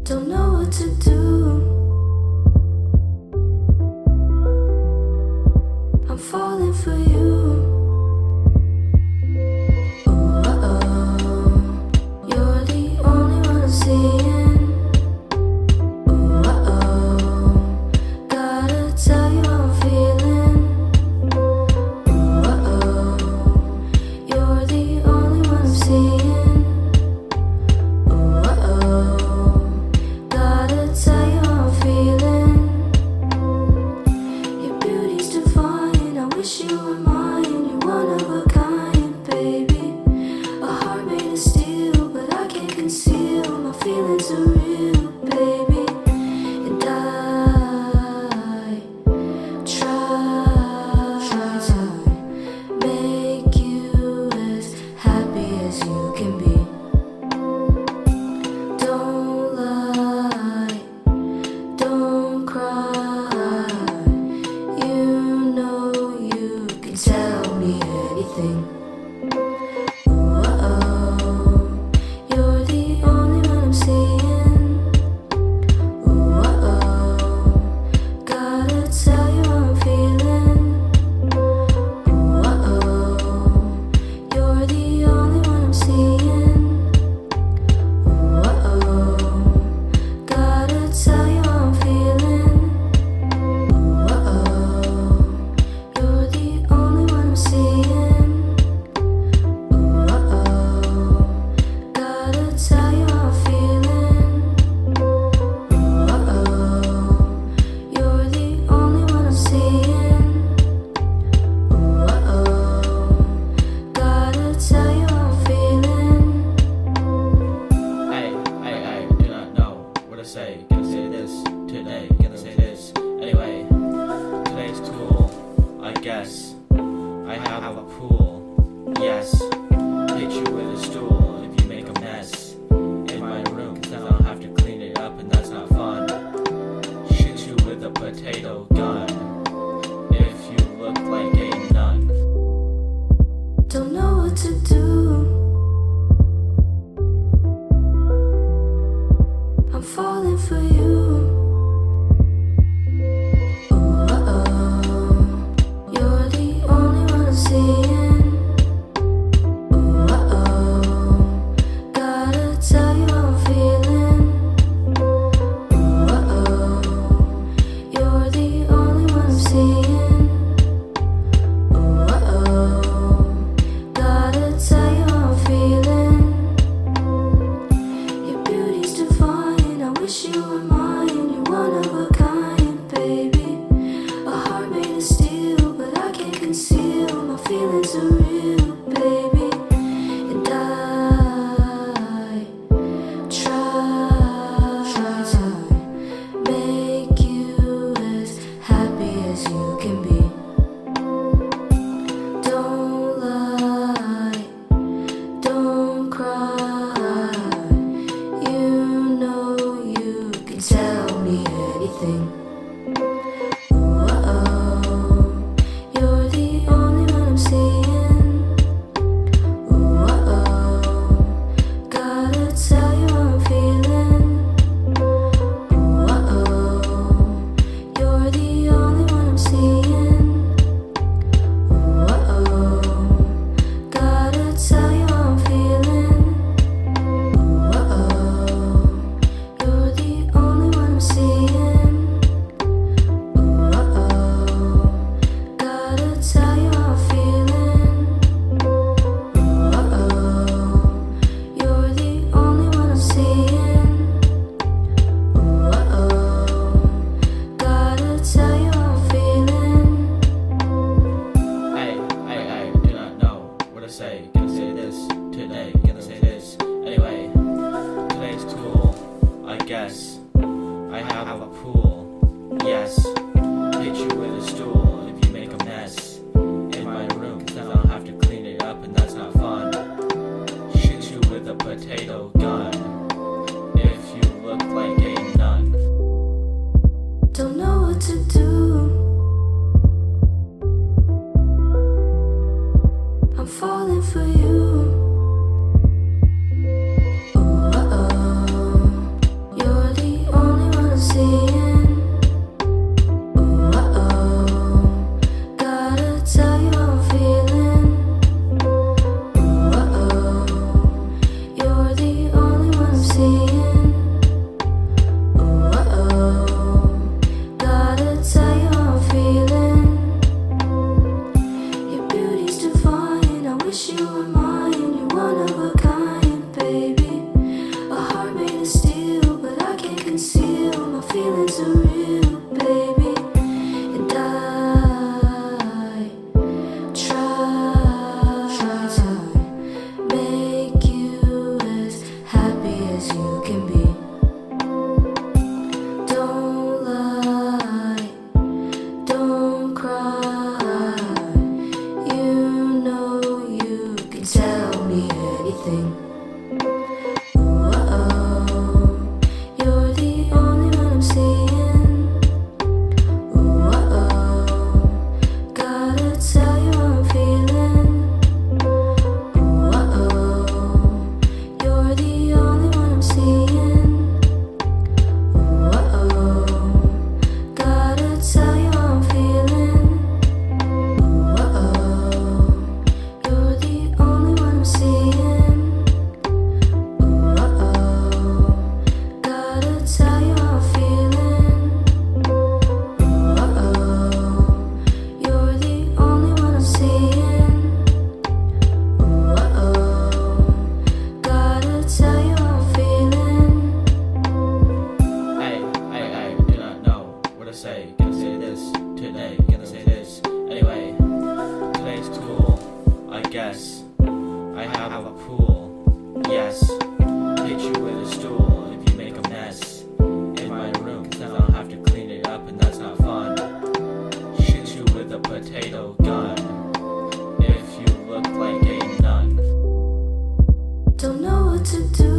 Don't know what to do. I'm falling for you. Ooh, uh-oh. You're the only one I'm seeing. Ooh, uh-oh. Gotta tell you how I'm feeling. Ooh, uh-oh. You're the only one I'm seeing. Ooh, uh-oh. Gotta tell you how I'm feeling. Your beauty's divine. I wish you were mine. You're one of a kind, baby. A heart made of steel, but I can't conceal. My feelings are real, baby. And I try to make you as happy as you can be. Don't lie, don't cry. You know you can tell me anything. Ooh, uh-oh. You're the only one I'm seeing. Ooh, uh-oh. Gotta tell you how I'm feeling. Ooh, uh-oh. You're the only one I'm seeing. Ooh, uh-oh. Gotta tell you how I'm feeling. Ooh, uh-oh. You're the only one I'm seeing. Ooh, uh-oh. Gotta tell you how I'm feeling. Ooh, uh-oh. You're the only one I'm seeing. Ooh, uh-oh. Gotta tell you how I'm feeling. I do not know what to say. Gonna say this today. Gonna say this anyway. Today's cool, I guess. I have a pool, yes. Hit you with a stool if you make a mess in my room, 'cause then I'll have to clean it up, and that's not fun. Shoot you with a potato gun if you look like a nun. Don't know what to do. I'm falling for you. Ooh, uh-oh. You're the only one I'm seeing. Ooh, uh-oh. Gotta tell you how I'm feeling. Ooh, uh-oh. You're the only one I'm seeing. Ooh, uh-oh. Gotta tell you how I'm feeling. Your beauty's divine. I wish you were mine. You're one of a kind, baby. A heart made of steel, but I can't conceal. My feelings are real, baby. And I try to make you as happy as you can be. Don't lie, don't cry. You know you can tell me anything. Ooh, uh-oh. You're the only one I'm seeing. Ooh, uh-oh. Gotta tell you how I'm feeling. Ooh, uh-oh. You're the only one I'm seeing. Ooh, uh-oh. Gotta tell you how I'm feeling. Ooh, uh-oh. You're the only one I'm seeing. Ooh, uh-oh. Gotta tell you how I'm feeling. Ooh, uh-oh. You're the only one I'm seeing. Ooh, uh-oh. Gotta tell you how I'm feeling. I do not know what to say. Gonna say this today. Gonna say this anyway. Today's cool, I guess. I have a pool, yes. Hit you with a stool if you make a mess in my room, 'cause then I'll have to clean it up, and that's not fun. Shoot you with a potato gun if you look like a nun. Don't know what to do. I'm falling for you. Ooh, uh-oh. You're the feelings are real, baby. And I try to make you as happy as you can be. Don't lie, don't cry. You know you can tell me anything. You're the only one I'm seeing. Gotta tell you how I'm feeling. You're the only one I'm seeing. Gotta tell you how I'm feeling. You're the only one I'm seeing. Gotta tell you how I'm feeling. You're the only one I'm seeing. Gotta tell you how I'm feeling. Hey, I do not know what to say. Gonna say this today, gonna say this anyway. Today's cool, I guess. I have a pool, yes. Hit you with a stool if you make a mess in my room, 'cause then I'll have to clean it up and that's not fun. Shoot you with a potato gun if you look like a nun. Don't know what to do.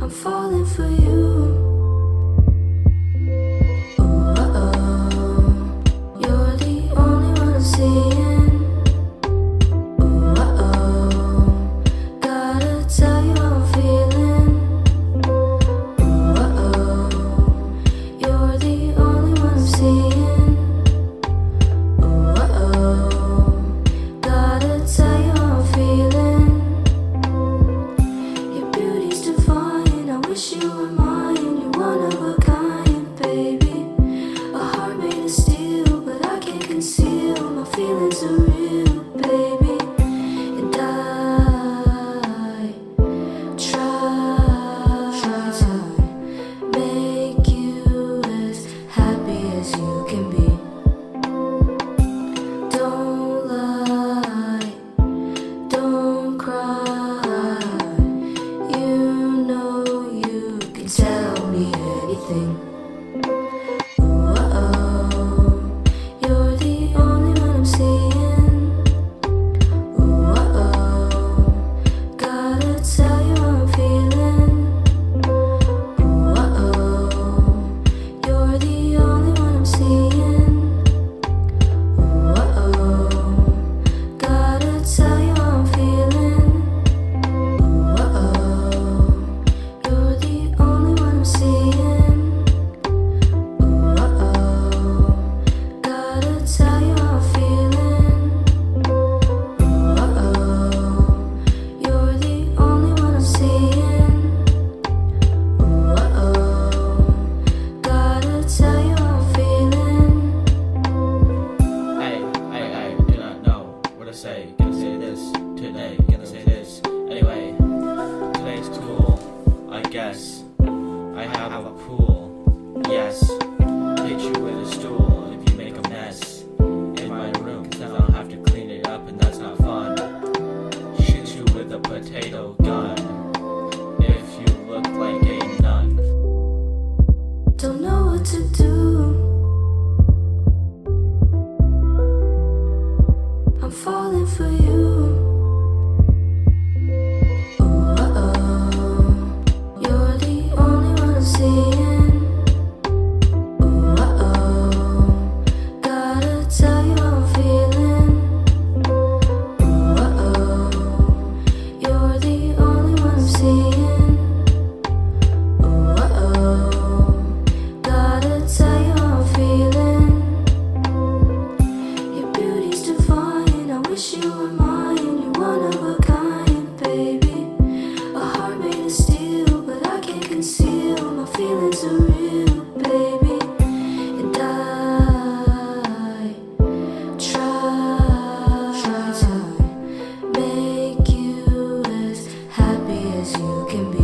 I'm falling for you. You're the only one I'm seeing. Gotta tell you how I'm feeling. You're the only one I'm seeing. Gotta tell you how I'm feeling. Your beauty's divine. I wish you were mine. You're one of a kind, baby. A heart made of steel, but I can't conceal. My feelings are real, baby. And I try to make you as happy as you can be. Don't lie, don't cry. You know you can tell me anything. You're the only one I'm seeing. Gotta tell you how I'm feeling. You're the only one I'm seeing. Gotta tell you how I'm feeling. You're the only one I'm seeing. Gotta tell you how I'm feeling. You're the only one I'm seeing. Gotta tell you how I'm feeling. Hey, I do not know what to say. Gonna say this today, gonna say this anyway. Today's cool, I guess. I have a pool, yes. Hit you with a stool if you make a mess in my room, 'cause then I'll have to clean it up and that's not fun. Shoot you with a potato gun if you look like a nun. Don't know what to do. I'm falling for you. You're the only one I'm seeing. Gotta tell you how I'm feeling. You're the only one I'm seeing. Gotta tell you how I'm feeling. Your beauty's divine. I wish you were mine. You're one of a kind, baby. A heart made of steel, but I can't conceal. My feelings are real, baby. And I try to make you as happy as you can be.